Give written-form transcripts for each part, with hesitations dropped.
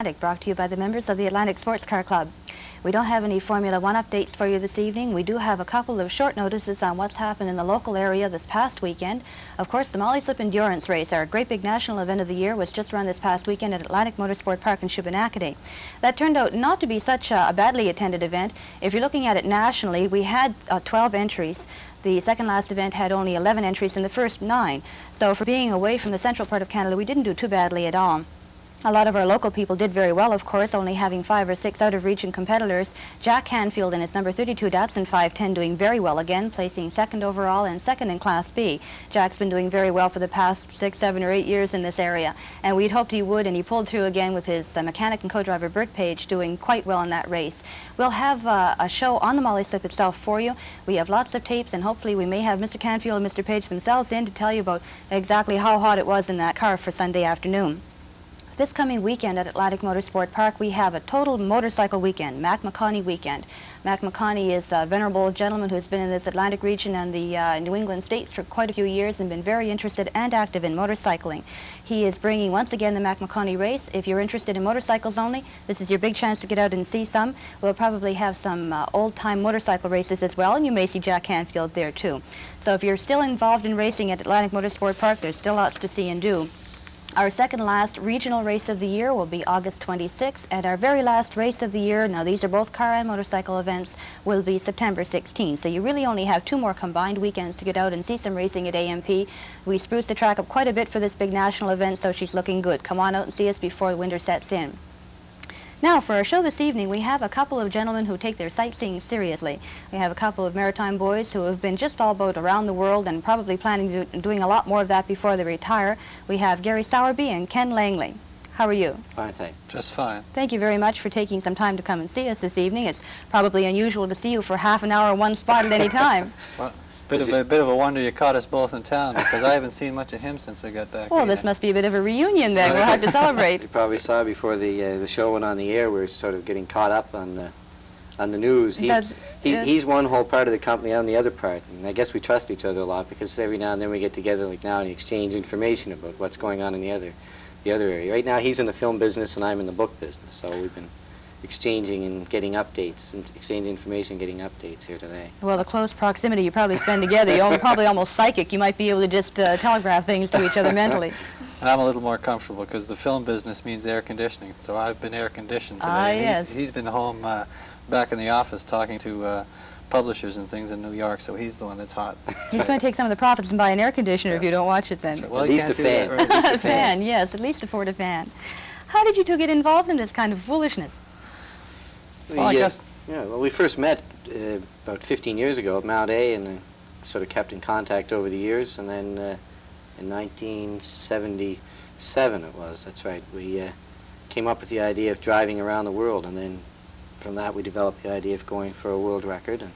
Brought to you by the members of the Atlantic Sports Car Club. We don't have any Formula One updates for you this evening. We do have a couple of short notices on what's happened in the local area this past weekend. Of course, the Molly Slip Endurance Race, our great big national event of the year, was just run this past weekend at Atlantic Motorsport Park in Shubenacadie. That turned out not to be such a badly attended event. If you're looking at it nationally, we had 12 entries. The second last event had only 11 entries in the first 9. So for being away from the central part of Canada, we didn't do too badly at all. A lot of our local people did very well, of course, only having 5 or 6 out-of-region competitors. Jack Hanfield in his number 32 Datsun 510 doing very well again, placing 2nd overall and 2nd in Class B. Jack's been doing very well for the past 6, 7, or 8 years in this area, and we'd hoped he would, and he pulled through again with his mechanic and co-driver Bert Page doing quite well in that race. We'll have a show on the Molly Slip itself for you. We have lots of tapes, and hopefully we may have Mr. Canfield and Mr. Page themselves in to tell you about exactly how hot it was in that car for Sunday afternoon. This coming weekend at Atlantic Motorsport Park, we have a total motorcycle weekend, Mac McConney weekend. Mac McConney is a venerable gentleman who's been in this Atlantic region and the New England states for quite a few years and been very interested and active in motorcycling. He is bringing once again the Mac McConney race. If you're interested in motorcycles only, this is your big chance to get out and see some. We'll probably have some old-time motorcycle races as well, and you may see Jack Hanfield there too. So if you're still involved in racing at Atlantic Motorsport Park, there's still lots to see and do. Our second last regional race of the year will be August 26th, and our very last race of the year, now these are both car and motorcycle events, will be September 16th. So you really only have 2 more combined weekends to get out and see some racing at AMP. We spruced the track up quite a bit for this big national event, so she's looking good. Come on out and see us before the winter sets in. Now, for our show this evening, we have a couple of gentlemen who take their sightseeing seriously. We have a couple of maritime boys who have been just all about around the world and probably planning to doing a lot more of that before they retire. We have Gary Sowerby and Ken Langley. How are you? Fine, thanks. Just fine. Thank you very much for taking some time to come and see us this evening. It's probably unusual to see you for half an hour in one spot at any time. Well, a bit of a wonder you caught us both in town, because I haven't seen much of him since we got back. Well, this must be a bit of a reunion then. We'll have to celebrate. You probably saw before the show went on the air. We're sort of getting caught up on the news. He's one whole part of the company, I'm the other part, and I guess we trust each other a lot because every now and then we get together like now and exchange information about what's going on in the other area. Right now he's in the film business and I'm in the book business, so we've been exchanging and getting updates, and exchanging information, getting updates here today. Well, the close proximity you probably spend together, you're probably almost psychic. You might be able to just telegraph things to each other mentally. And I'm a little more comfortable because the film business means air conditioning, so I've been air conditioned today. Ah, yes. He's been home back in the office talking to publishers and things in New York, so he's the one that's hot. He's going to take some of the profits and buy an air conditioner if you don't watch it then. Well, at least a fan. Right? At least A fan, yes, at least afford a fan. How did you two get involved in this kind of foolishness? Well, I guess. Well, we first met about 15 years ago at Mount A, and sort of kept in contact over the years. And then in 1977, it was. That's right. We came up with the idea of driving around the world, and then from that we developed the idea of going for a world record. And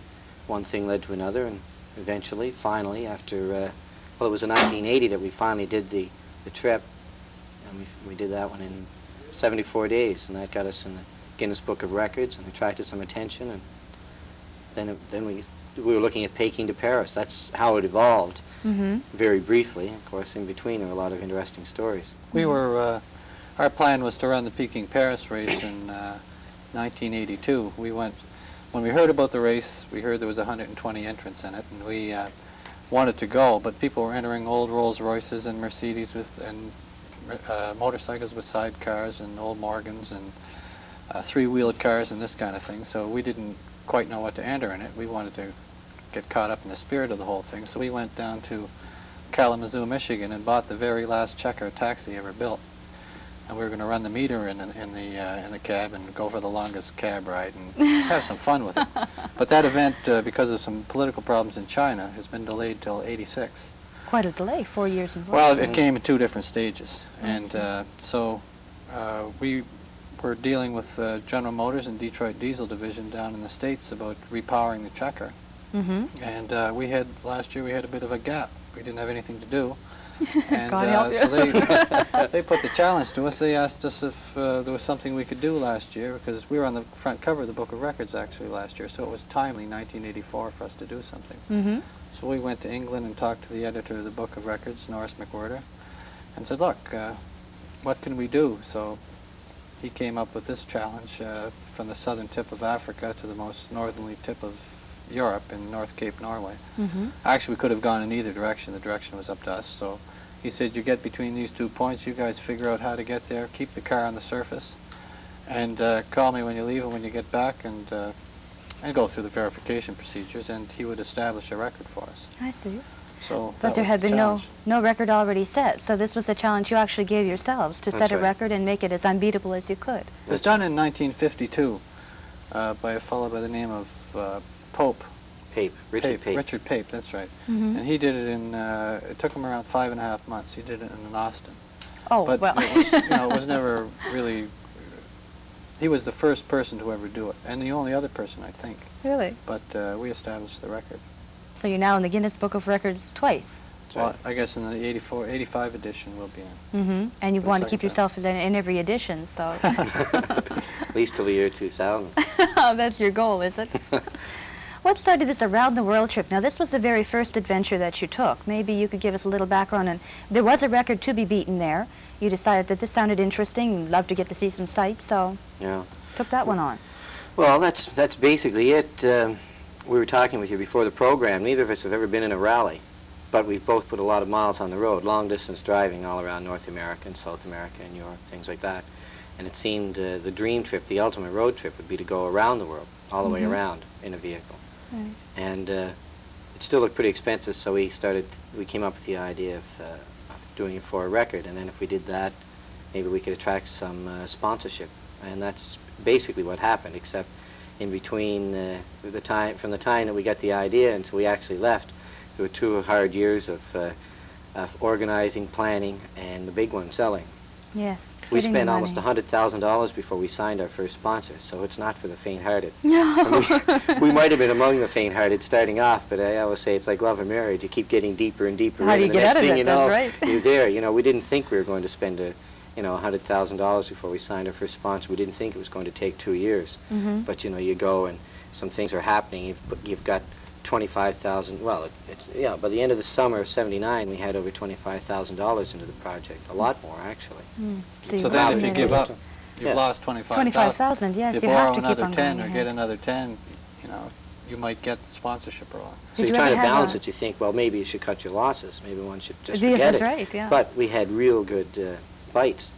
one thing led to another, and eventually, finally, after well, it was in 1980 that we finally did the trip, and we did that one in 74 days, and that got us in the Guinness Book of Records and attracted some attention, and then we were looking at Peking to Paris. That's how it evolved, very briefly. Of course, in between there were a lot of interesting stories. We were, our plan was to run the Peking-Paris race in 1982. We went, when we heard about the race, we heard there was 120 entrants in it, and we wanted to go, but people were entering old Rolls-Royces and Mercedes and motorcycles with sidecars and old Morgans and 3-wheeled cars and this kind of thing, so we didn't quite know what to enter in it. We wanted to get caught up in the spirit of the whole thing, so we went down to Kalamazoo, Michigan, and bought the very last checker taxi ever built. And we were going to run the meter in the cab and go for the longest cab ride and have some fun with it. But that event, because of some political problems in China, has been delayed till '86. Quite a delay, 4 years involved. Well, it came in 2 different stages, and so we were dealing with General Motors and Detroit Diesel Division down in the States about repowering the checker. And last year we had a bit of a gap. We didn't have anything to do. And so they put the challenge to us. They asked us if there was something we could do last year, because we were on the front cover of the Book of Records actually last year, so it was timely, 1984, for us to do something. So we went to England and talked to the editor of the Book of Records, Norris McWhirter, and said, look, what can we do? So he came up with this challenge from the southern tip of Africa to the most northerly tip of Europe in North Cape, Norway. Actually, we could have gone in either direction. The direction was up to us. So he said, you get between these 2 points, you guys figure out how to get there, keep the car on the surface, and call me when you leave and when you get back, and go through the verification procedures, and he would establish a record for us. I see. So but there had been no record already set, so this was a challenge you actually gave yourselves to set a record and make it as unbeatable as you could. It was done in 1952 by a fellow by the name of Richard Pape, that's right. And he did it in, it took him around 5.5 months. He did it in Austin. Oh, but well. It was, it was never really, he was the first person to ever do it, and the only other person, I think. Really? But we established the record. So you're now in the Guinness Book of Records twice. Well, I guess in the 85 edition we'll be in. And you want to keep yourself in every edition, so. At least till the year 2000. Oh, that's your goal, is it? What started this around-the-world trip? Now, this was the very first adventure that you took. Maybe you could give us a little background. And there was a record to be beaten there. You decided that this sounded interesting. You'd love to get to see some sights, so took that one on. Well, that's basically it. We were talking with you before the program. Neither of us have ever been in a rally, but we've both put a lot of miles on the road, long-distance driving all around North America and South America and Europe, things like that. And it seemed the dream trip, the ultimate road trip, would be to go around the world, all the way around in a vehicle. Right. And it still looked pretty expensive, so we came up with the idea of doing it for a record, and then if we did that, maybe we could attract some sponsorship. And that's basically what happened, except in between from the time that we got the idea until we actually left, there were 2 hard years of organizing, planning, and the big one, selling. Yes. We spent almost $100,000 before we signed our first sponsor, so it's not for the faint-hearted. No. We might have been among the faint-hearted starting off, but I always say it's like love and marriage. You keep getting deeper and deeper. How do you get out of it? That's right. You're there. You know, we didn't think we were going to spend $100,000 before we signed our first sponsor. We didn't think it was going to take 2 years. But you go and some things are happening. You've got 25,000. Well, by the end of the summer of '79, we had over $25,000 into the project. A lot more, actually. So then, if you give up, you've lost 25,000. 25,000. Yes, you have to keep another on 10 going or get another 10. You might get the sponsorship or all. So you're trying to balance it. You think, well, maybe you should cut your losses. Maybe one should just forget it. That's right. Yeah. But we had real good bites.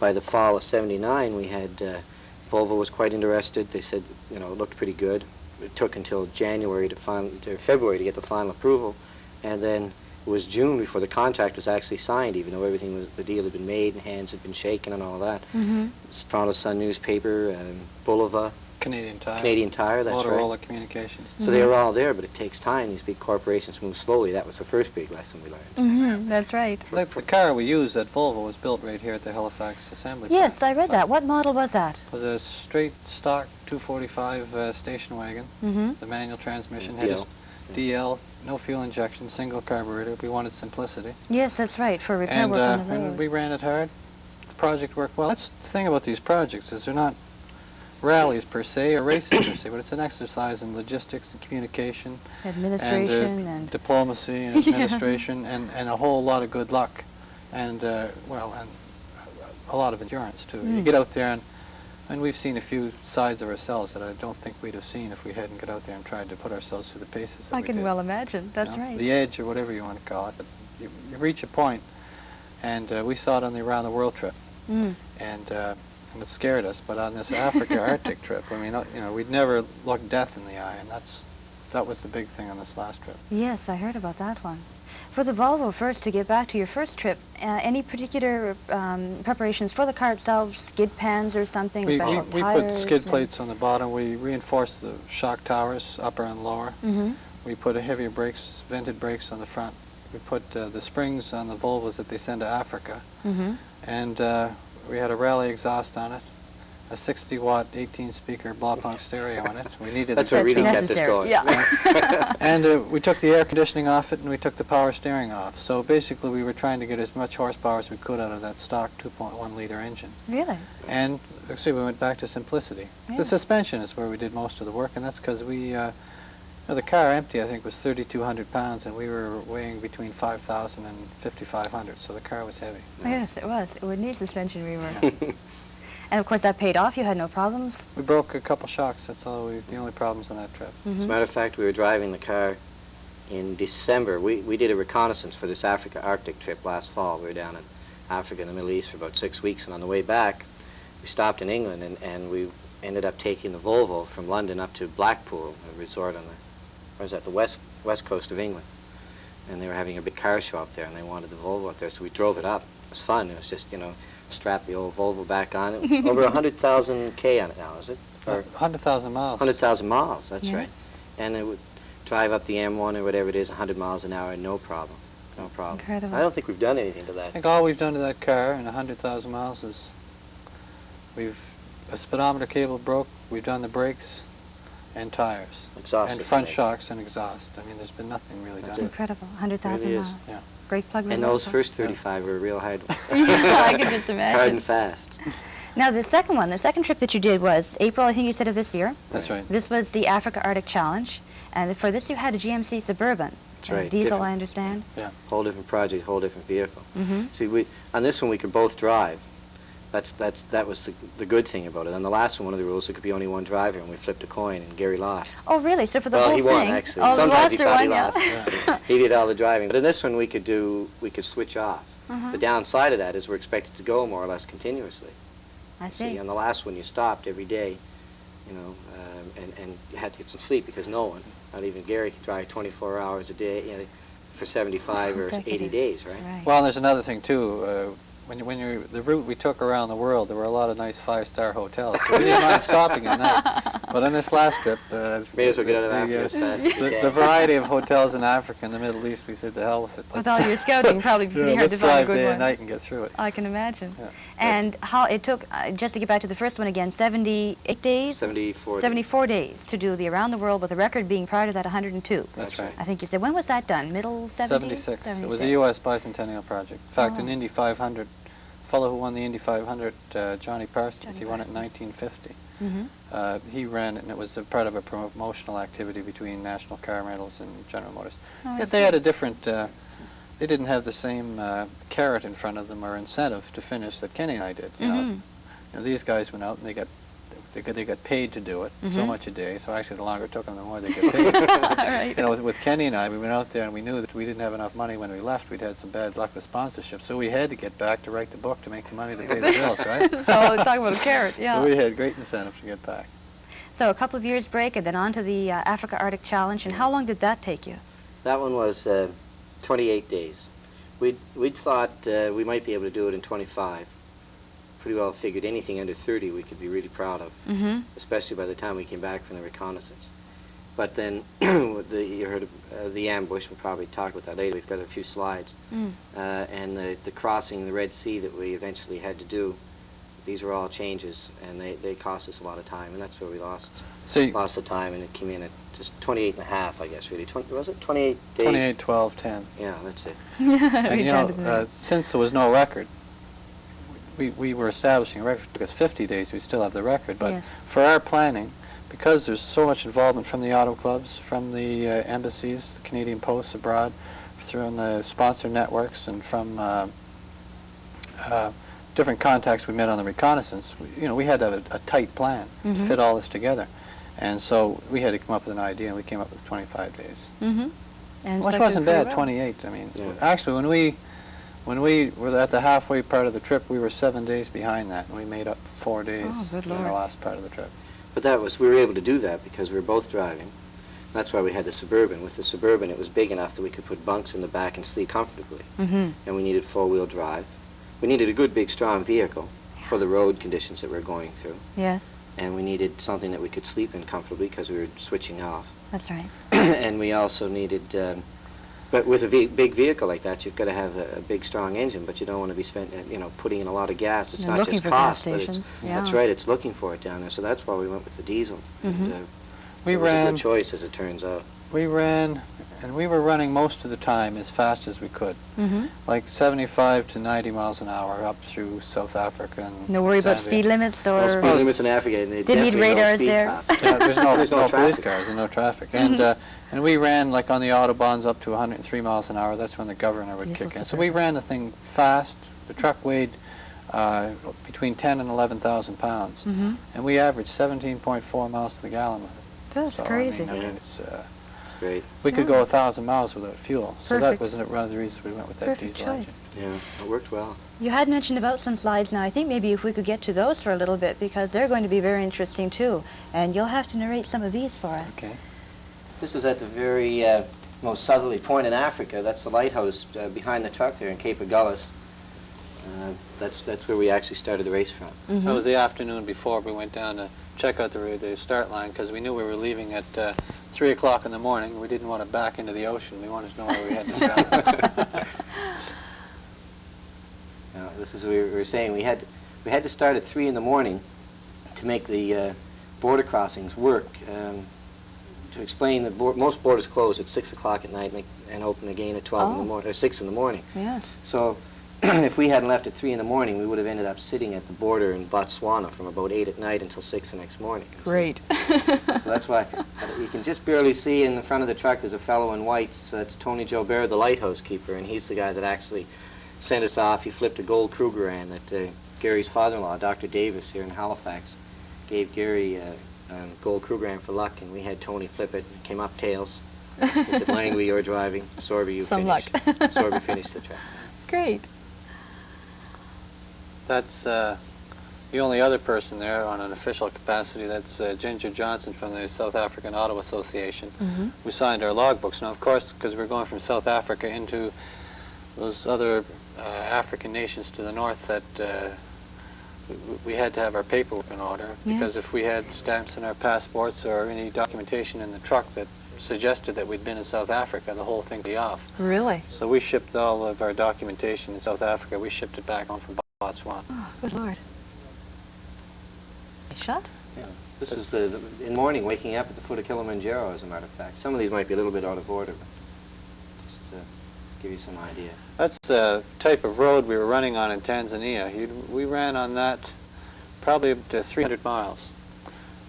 By the fall of '79, we had Volvo was quite interested. They said, it looked pretty good. It took until February to get the final approval, and then it was June before the contract was actually signed, even though the deal had been made and hands had been shaken and all of that. Toronto Sun newspaper, Bulova, Canadian Tire, that's Motorola right. Communications. So they were all there, but it takes time. These big corporations move slowly. That was the first big lesson we learned. That's right. Like the car we used at Volvo was built right here at the Halifax assembly Yes, plant. I read that. What model was that? It was a straight stock 245 station wagon. The manual transmission had a DL, no fuel injection, single carburetor. We wanted simplicity. Yes, that's right, for repair work on the road. And we ran it hard. The project worked well. That's the thing about these projects, is they're not rallies per se or races per se, but it's an exercise in logistics and communication, administration and diplomacy and administration, and a whole lot of good luck, and and a lot of endurance too. You get out there and we've seen a few sides of ourselves that I don't think we'd have seen if we hadn't got out there and tried to put ourselves through the paces that I we can did. well imagine. That's right. The edge, or whatever you want to call it. But you reach a point, and we saw it on the Around the World trip, and it scared us. But on this Africa Arctic trip, I mean, we'd never looked death in the eye, and that was the big thing on this last trip. Yes, I heard about that one. For the Volvo first, to get back to your first trip, any particular preparations for the car itself, skid pans or something, We tires? put skid plates on the bottom. We reinforced the shock towers, upper and lower. We put a heavier brakes, vented brakes on the front. We put the springs on the Volvos that they send to Africa. And we had a rally exhaust on it, a 60-watt, 18-speaker Blaupunkt stereo on it. We needed That's what really kept us going. Yeah. And we took the air conditioning off it, and we took the power steering off. So basically, we were trying to get as much horsepower as we could out of that stock 2.1-liter engine. Really? And actually, we went back to simplicity. Yeah. The suspension is where we did most of the work, and that's because the car empty, I think, was 3,200 pounds, and we were weighing between 5,000 and 5,500, so the car was heavy. Yes, it was. It would need suspension rework. And of course that paid off. You had no problems. We broke a couple shocks. That's all. The only problems on that trip. As a matter of fact, we were driving the car in December. We did a reconnaissance for this Africa Arctic trip last fall. We were down in Africa and the Middle East for about 6 weeks, and on the way back, we stopped in England, and we ended up taking the Volvo from London up to Blackpool, a resort on the west coast of England. And they were having a big car show up there, and they wanted the Volvo up there, so we drove it up. It was fun. It was just, strap the old Volvo back on. It was over 100,000 K on it now, is it? Or 100,000 miles. 100,000 miles, that's Yes. right. And it would drive up the M1 or whatever it is, 100 miles an hour, no problem. No problem. Incredible. I don't think we've done anything to I that. think all we've done to that car in 100,000 miles is a speedometer cable broke. We've done the brakes and tires. Exhaust And system, front maybe. shocks and exhaust. I mean, there's been nothing really That's done. it. Incredible. 100,000 Really is. miles. Yeah. Brake plug And those reversal. first 35 were real hard ones. Yeah, I can just Hard imagine. and fast. Now the second trip that you did was April, I think you said, of this year. That's right. This was the Africa Arctic Challenge, and for this you had a GMC Suburban. That's right. Diesel, Different. I understand. Whole different project, whole different vehicle. Mm-hmm. See, on this one we could both drive. That was the good thing about it. On the last one of the rules, there could be only one driver, and we flipped a coin, and Gary lost. Oh, really? So for the Well, whole he thing? won, actually. Oh, Sometimes the he lost probably one, yeah. lost. He did all the driving. But in this one, we could switch off. Uh-huh. The downside of that is we're expected to go more or less continuously. I see. On the last one, you stopped every day, and you had to get some sleep because no one, not even Gary, could drive 24 hours a day, for 75 or 80 Consecutive. days, right? Right. Well, and there's another thing too. The route we took around the world, there were a lot of nice 5-star hotels, so we didn't mind stopping at night. But on this last trip, May as well get out of Africa as fast as you the can. variety of hotels in Africa and the Middle East, we said, the hell with it. With all your scouting, probably pretty hard let's to find a drive good day one. and night and get through it. I can imagine. Yeah. And how it took, just to get back to the first one again, 78 days? 74. 74 days to do the around the world, with the record being prior to that 102. That's right. I think you said, when was that done? Middle 70s? 76. It was a U.S. bicentennial project. In fact, an Oh. Indy 500, fellow who won the Indy 500, Johnny Parsons, Johnny he won it in Parsons. 1950. Mm-hmm. He ran it, and it was a part of a promotional activity between National Car Rentals and General Motors. Oh, I Yet they see. had a different, they didn't have the same carrot in front of them or incentive to finish that Kenny and I did. These guys went out and they got paid to do it, so Mhm. much a day. So actually, the longer it took them, the more they got paid. Right. With Kenny and I, we went out there and we knew that we didn't have enough money when we left. We'd had some bad luck with sponsorship, so we had to get back to write the book to make the money to pay the bills, right? So talk about a carrot, yeah. So we had great incentive to get back. So a couple of years break and then on to the Africa Arctic Challenge. And how long did that take you? That one was 28 days. We'd thought we might be able to do it in 25. Pretty well figured anything under 30 we could be really proud of, Mm-hmm. especially by the time we came back from the reconnaissance. But then you heard of the ambush. We'll probably talk about that later. We've got a few slides. Mm. And the crossing the Red Sea that we eventually had to do, these were all changes, and they cost us a lot of time, and that's where we lost the time, and it came in at just 28 and a half, I guess, really. Was it 28 days? 28, 12, 10. Yeah, that's it. And since there was no record, we were establishing a record. It took us 50 days. We still have the record, but Yes. for our planning, because there's so much involvement from the auto clubs, from the embassies, the Canadian Posts abroad, through the sponsor networks, and from different contacts we met on the reconnaissance, we had to have a tight plan Mhm. to fit all this together. And so we had to come up with an idea, and we came up with 25 days. Mm-hmm. And Which stuck to it wasn't pretty bad, well. 28. I mean, Yeah. actually, when we were at the halfway part of the trip, we were 7 days behind that, and we made up 4 days Oh, good in the Lord. last part of the trip. But we were able to do that because we were both driving. That's why we had the Suburban. With the Suburban, it was big enough that we could put bunks in the back and sleep comfortably. Mm-hmm. And we needed four-wheel drive. We needed a good, big, strong vehicle for the road conditions that we're going through. Yes, And we needed something that we could sleep in comfortably because we were switching off. that's right. And we also needed, but with a big vehicle like that, you've got to have a big, strong engine, but you don't want to be putting in a lot of gas. It's You're not looking just for gas cost, but it's, stations, that's yeah. right, it's looking for it down there. So that's why we went with the diesel. Mhm. And, We it was a ran, good choice, as it turns out. we were running most of the time as fast as we could, Mm-hmm. like 75 to 90 miles an hour up through South Africa and No worry about Zambia. speed limits No or... speed limits in Africa, and they Didn't need definitely no radars speed there. cops. Yeah, there's no, There's no police traffic. cars and no traffic. And we ran, like on the Autobahns, up to 103 miles an hour. That's when the governor would Diesel kick in. So Suburban. we ran the thing fast. The truck weighed between 10 and 11,000 pounds. And we averaged 17.4 miles to the gallon with it. That's so, crazy. I mean it's great. we could go 1,000 miles without fuel. So that Perfect. was one of the reasons we went with that Perfect diesel choice. engine. Yeah, it worked well. You had mentioned about some slides now. I think maybe if we could get to those for a little bit, because they're going to be very interesting too. And you'll have to narrate some of these for us. Okay. This is at the very most southerly point in Africa. That's the lighthouse behind the truck there in Cape Agulhas. That's where we actually started the race from. That was the afternoon before we went down to check out the start line, because we knew we were leaving at 3 o'clock in the morning. We didn't want to back into the ocean. We wanted to know where we had to stop. Now, this is what we were saying. We had to start at 3 in the morning to make the border crossings work. To explain that most borders close at 6 o'clock at night and open again at 12 in the morning, or 6 in the morning. Yes. So if we hadn't left at 3 in the morning, we would have ended up sitting at the border in Botswana from about 8 at night until 6 the next morning. Great. So that's why you can just barely see in the front of the truck there's a fellow in white. That's Tony Jobert, the lighthouse keeper, and he's the guy that actually sent us off. He flipped a gold Krugerrand that Gary's father-in-law, Dr. Davis, here in Halifax, gave Gary a gold Krugerrand for luck, and we had Tony flip it. It came up tails. He said, Langley, you're driving. Sowerby, you Some finished. luck. Sowerby finished the track. Great. That's the only other person there on an official capacity. That's Ginger Johnson from the South African Auto Association. We signed our logbooks. Now, of course, because we're going from South Africa into those other African nations to the north, that we had to have our paperwork in order, because if we had stamps in our passports or any documentation in the truck that suggested that we'd been in South Africa, the whole thing would be off. Really? So we shipped all of our documentation in South Africa. We shipped it back home from Botswana. Oh, good Lord. Shut? Yeah. This is in the morning, waking up at the foot of Kilimanjaro, as a matter of fact. Some of these might be a little bit out of order, but just to give you some idea. That's the type of road we were running on in Tanzania. We ran on that probably up to 300 miles.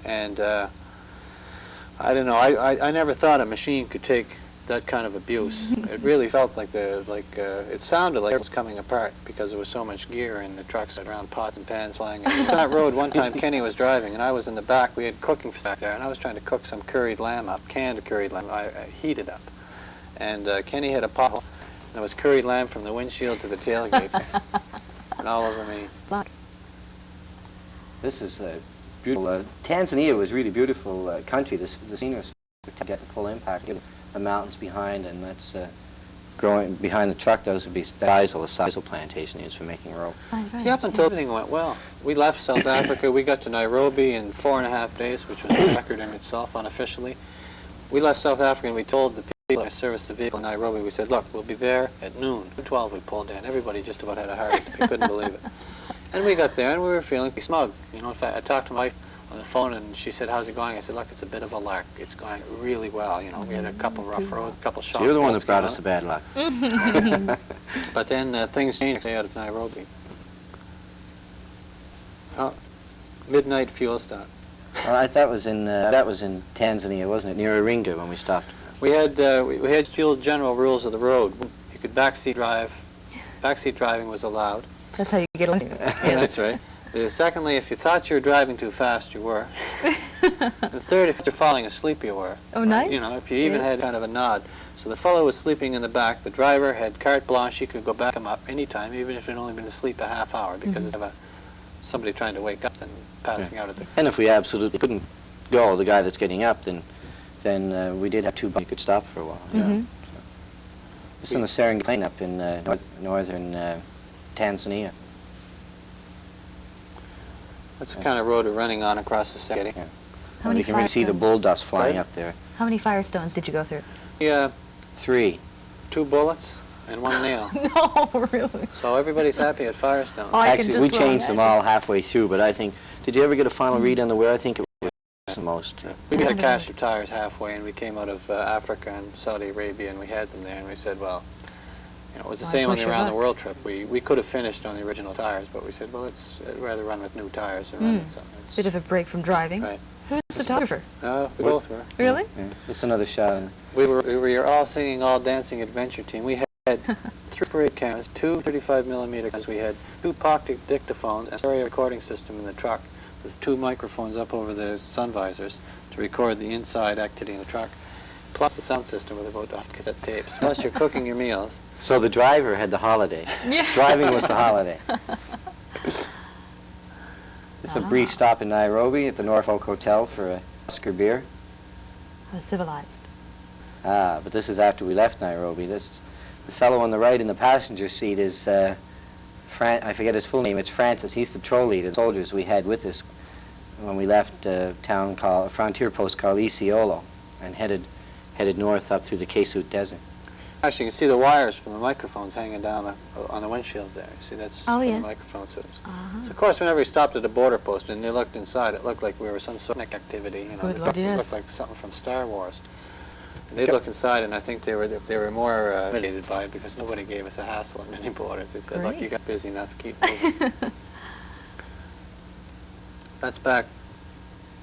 And I don't know, I never thought a machine could take that kind of abuse. It really felt like it sounded like it was coming apart, because there was so much gear in the trucks around, pots and pans flying. On that road, one time Kenny was driving and I was in the back. We had cooking back there, and I was trying to cook some curried lamb up, canned curried lamb. I heated up. And Kenny had a pot, and there was curried lamb from the windshield to the tailgate and all over me. This is beautiful. Tanzania was really beautiful country. The scenery was to get the full impact. The mountains behind, and that's growing behind the truck. Those would be the sisal plantation used for making rope. See, up until everything went well. We left South Africa. We got to Nairobi in 4.5 days, which was a record in itself unofficially. We left South Africa and we told the people that serviced the vehicle in Nairobi, we said, look, we'll be there at noon. 2:12 we pulled in. Everybody just about had a heart attack. We couldn't believe it. And we got there and we were feeling smug. You know, in fact, I talked to my wife on the phone, and she said, how's it going? I said, look, it's a bit of a lark. It's going really well. You know, we had a couple rough roads, a couple shots. So you're the one that brought us the bad luck. But then things changed out of Nairobi. Oh, midnight fuel stop. Well, that was in Tanzania, wasn't it? Near Iringa when we stopped. We had fuel general rules of the road. You could backseat drive. Backseat driving was allowed. That's how you get away. Yeah, that's right. Secondly, if you thought you were driving too fast, you were. And third, if you're falling asleep, you were. Oh, nice. You know, if you even had kind of a nod. So the fellow was sleeping in the back. The driver had carte blanche. He could go back him up anytime, even if he'd only been asleep a half hour, because of somebody trying to wake up and passing out at the... And if we absolutely couldn't go, the guy that's getting up, then we did have two buses you could stop for a while. So, it's on the Serengeti Plain up in northern Tanzania. That's the kind of road we're running on across the Serengeti. Yeah. How And many you can really see the bull dust flying up there. How many Firestones did you go through? Yeah, 3. 2 bullets and 1 nail. No, really? So everybody's happy at Firestone. Oh, I can Actually, just we well changed them imagine. all halfway through, but I think, did you ever get a final read on the wear? I think it was the most. We had cash of tires halfway, and we came out of Africa and Saudi Arabia, and we had them there, and we said, well, you know, it was the same on the around the world trip. We could have finished on the original tires, but we said, well, I'd rather run with new tires than run with something. Bit of a break from driving. Right. Who's the photographer? We both were. Really? Yeah. Just another shot. We were your all singing, all dancing adventure team. We had 3 parade cameras, 2 35mm cameras. We had 2 pocket dictaphones and a stereo recording system in the truck with 2 microphones up over the sun visors to record the inside activity in the truck, plus the sound system with about 8 cassette tapes. Plus you're cooking your meals. So the driver had the holiday. Yeah. Driving was the holiday. It's a brief stop in Nairobi at the Norfolk Hotel for a Oscar beer. Civilized. But this is after we left Nairobi. The fellow on the right in the passenger seat is, I forget his full name, it's Francis. He's the patrol leader, the soldiers we had with us when we left a frontier post called Isiolo and headed north up through the Kesut Desert. Actually, you can see the wires from the microphones hanging down on the windshield there. See, that's from the microphone systems. So, of course, whenever we stopped at a border post and they looked inside, it looked like we were some sort of activity. You know, it looked like something from Star Wars. And they'd look inside, and I think they were more intimidated by it because nobody gave us a hassle at any borders. They said, "Look, you got busy enough. Keep moving." That's back.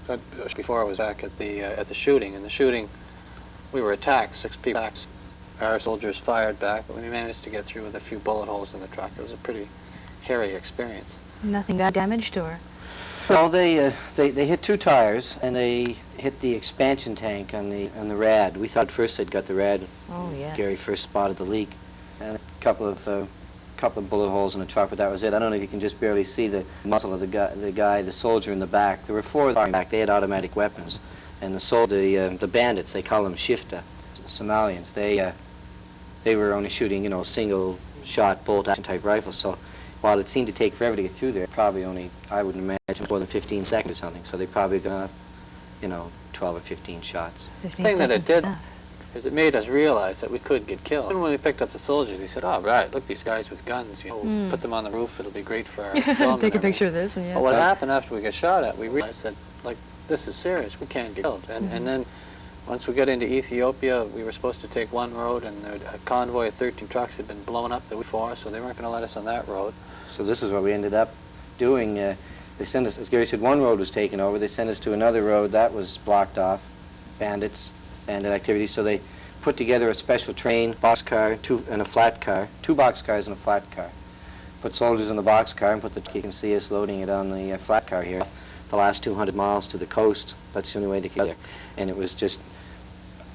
That was before I was back at the shooting. In the shooting, we were attacked. 6 people attacked. Our soldiers fired back, but we managed to get through with a few bullet holes in the truck. It was a pretty hairy experience. Nothing got damaged, or? Well, they hit 2 tires and they hit the expansion tank on the rad. We thought first they'd got the rad. Oh yes. Gary first spotted the leak, and a couple of bullet holes in the truck, but that was it. I don't know if you can just barely see the muzzle of the soldier in the back. There were 4 in the back. They had automatic weapons, and the bandits, they call them Shifta, Somalians. They were only shooting, you know, single shot bolt action type rifles. So while it seemed to take forever to get through there, probably only, I wouldn't imagine, more than 15 seconds or something. So they probably got, you know, 12 or 15 shots. The thing that it did is it made us realize that we could get killed. And when we picked up the soldiers, we said, "Oh, right, look, these guys with guns, you know, put them on the roof, it'll be great for our film." Take a picture of this. And But what happened after we got shot at, we realized that, like, this is serious, we can't get killed. And then once we got into Ethiopia, we were supposed to take one road, and a convoy of 13 trucks had been blown up the week before, so they weren't going to let us on that road. So this is what we ended up doing. They sent us, as Gary said, one road was taken over. They sent us to another road that was blocked off, bandit activity. So they put together a special train, boxcar, and a flat car, 2 boxcars and a flat car. Put soldiers in the boxcar and you can see us loading it on the flat car here. The last 200 miles to the coast. That's the only way to get there. And it was just,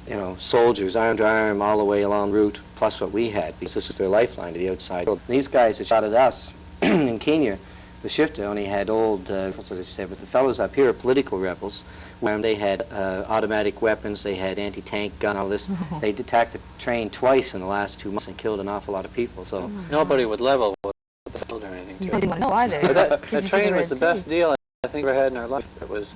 you know, soldiers arm to arm all the way along route, plus what we had, because this is their lifeline to the outside world. These guys that shot at us in Kenya, the Shifta only had old, as I said, but the fellows up here are political rebels, where they had automatic weapons, they had anti-tank gun, all this. They attacked the train twice in the last 2 months and killed an awful lot of people. So nobody would level with the field or anything. You didn't want to know either. That train was the best deal I think we ever had in our life. It was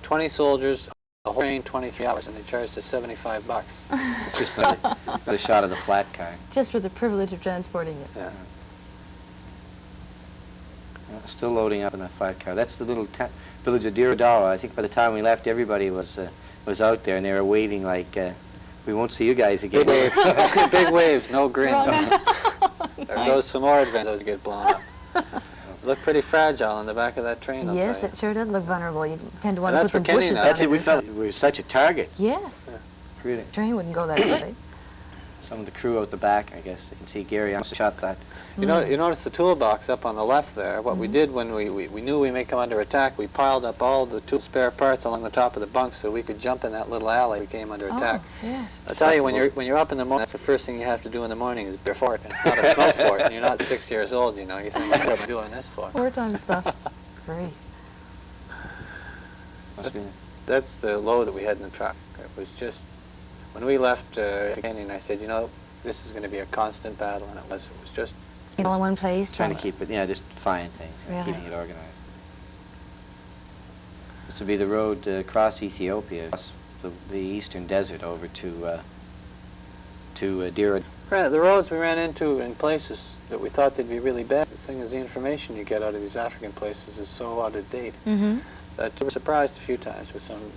20 soldiers, the whole train, 23 hours, and they charged us $75. it's just another shot of the flat car. Just for the privilege of transporting it. Yeah. Still loading up in that flat car. That's the little village of Diradala. I think by the time we left, everybody was out there, and they were waving like, "We won't see you guys again." Big waves, big waves, no grin. There Nice. goes some more adventures get blown up. Look pretty fragile in the back of that train. Yes, it sure does look vulnerable. You tend to want And to that's put some for Kenny bushes now. That's out it. We of felt we were such a target. Yes. Really. The train wouldn't go that way. Some of the crew out the back, I guess. You can see Gary almost shot that. You know, you notice the toolbox up on the left there. What we did when we knew we may come under attack, we piled up all the tool spare parts along the top of the bunk so we could jump in that little alley we came under attack. Yes. I'll tell you, when you're up in the morning, that's the first thing you have to do in the morning is be a fort. It's not a smoke fort, and you're not 6 years old, you know. You think, what am I doing this for? Wartime stuff. Great. That's the load that we had in the truck. It was just, when we left Kenny, and I said, you know, this is going to be a constant battle, and it was just All in one place. Trying to keep it, just finding things, keeping it organized. This would be the road across Ethiopia, across the eastern desert over to Dira. Right, the roads we ran into in places that we thought they'd be really bad. The thing is, the information you get out of these African places is so out of date that we were surprised a few times with some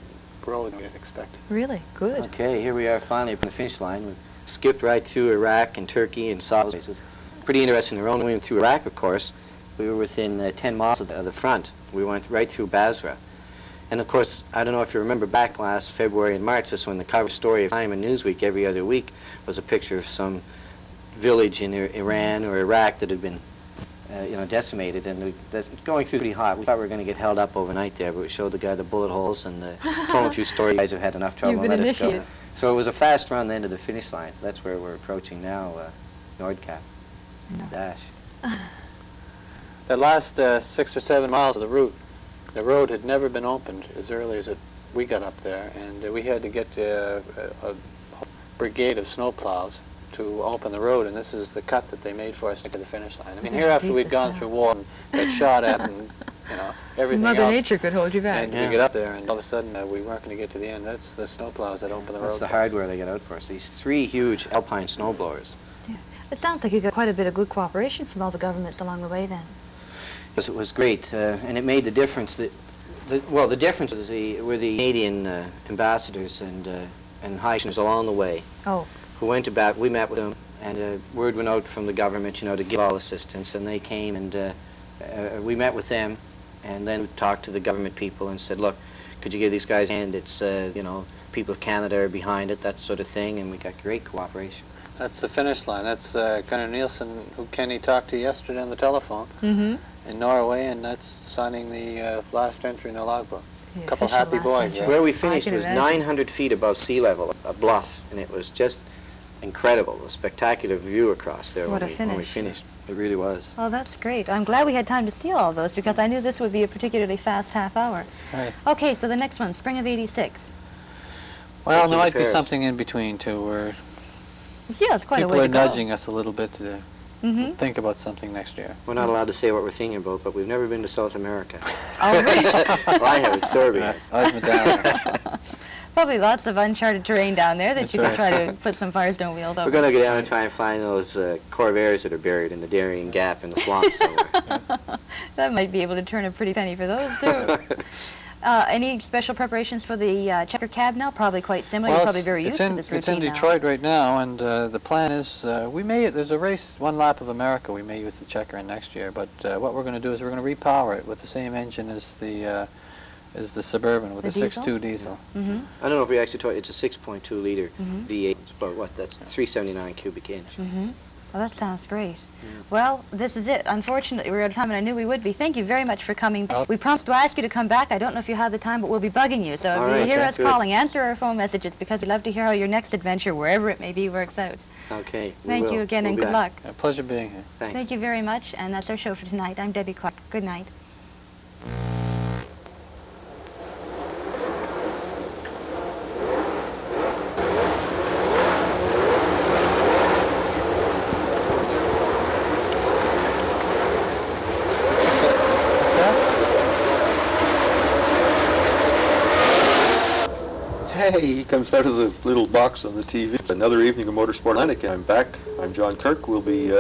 road we didn't expect. Really? Good. Okay, here we are finally up on the finish line. We've skipped right through Iraq and Turkey and Saudi places. Pretty interesting. We went through Iraq, of course. We were within 10 miles of the front. We went right through Basra. And of course, I don't know if you remember back last February and March, this when the cover story of Time and Newsweek every other week was a picture of some village in Iran or Iraq that had been decimated, and that's going through pretty hot. We thought we were going to get held up overnight there, but we showed the guy the bullet holes and told him a few stories. Guys have had enough trouble. You've been and let us go. initiated. So it was a fast run then to the finish line. So that's where we're approaching now, Nordkapp. Dash. The last 6 or 7 miles of the road had never been opened as early as we got up there, and we had to get a brigade of snowplows to open the road, and this is the cut that they made for us to get to the finish line. I mean, here after we'd gone through war and got shot at and, everything Mother else. Nature could hold you back. And we get up there, and all of a sudden we weren't going to get to the end. That's the snowplows that open the road. That's the hardware they get out for us. These 3 huge alpine snowblowers. Yeah. It sounds like you got quite a bit of good cooperation from all the governments along the way then. Yes, it was great, and it made the difference that, the difference was were the Canadian ambassadors and high commissioners along the way. Oh. Who went about, we met with them, and word went out from the government, to give all assistance, and they came, and we met with them, and then we talked to the government people and said, look, could you give these guys a hand? It's, people of Canada are behind it, that sort of thing, and we got great cooperation. That's the finish line. That's Gunnar Nielsen, who Kenny talked to yesterday on the telephone in Norway, and that's signing the last entry in the logbook. The A couple official happy last boys. entry. Yeah. Where we finished can was imagine. 900 feet above sea level, a bluff, and it was just incredible, a spectacular view across there What when a we finish. finished. It really was. Oh, that's great. I'm glad we had time to see all those because I knew this would be a particularly fast half hour. Right. Okay, so the next one, spring of '86. Well, there might be Paris. something in between, too, where Yeah, it's quite a people way are to go. nudging us a little bit to think about something next year. We're not allowed to say what we're thinking about, but we've never been to South America. Oh, really? Well, I have, it's Sowerby. I've been down there. Probably lots of uncharted terrain down there that That's you could right. try to put some Firestone wheels over. We're going to go down and try and find those Corvairs that are buried in the Darien Gap in the swamp somewhere. That might be able to turn a pretty penny for those, too. Any special preparations for the checker cab now? Probably quite similar. You're probably very used to this routine It's in now. Detroit right now, and the plan is there's a race, one lap of America, we may use the checker in next year, but what we're going to do is we're going to repower it with the same engine as the Suburban, with The the diesel? 6.2 diesel. Mm-hmm. I don't know if we actually talked, it's a 6.2 liter Mhm. V8, but that's 379 cubic inch. Mm-hmm. Well, that sounds great. Yeah. Well, this is it. Unfortunately, we're out of time, and I knew we would be. Thank you very much for coming. Well- We promised to ask you to come back. I don't know if you have the time, but we'll be bugging you. So All if right, you hear us that's good. calling, answer our phone messages because we'd love to hear how your next adventure, wherever it may be, works out. Okay. we Thank will. you again, We'll and be good back. luck. A pleasure being here. Thanks. Thank you very much, and that's our show for tonight. I'm Debbie Clark. Good night. Hey, he comes out of the little box on the TV. It's another evening of Motorsport Atlantic. I'm back. I'm John Kirk. We'll be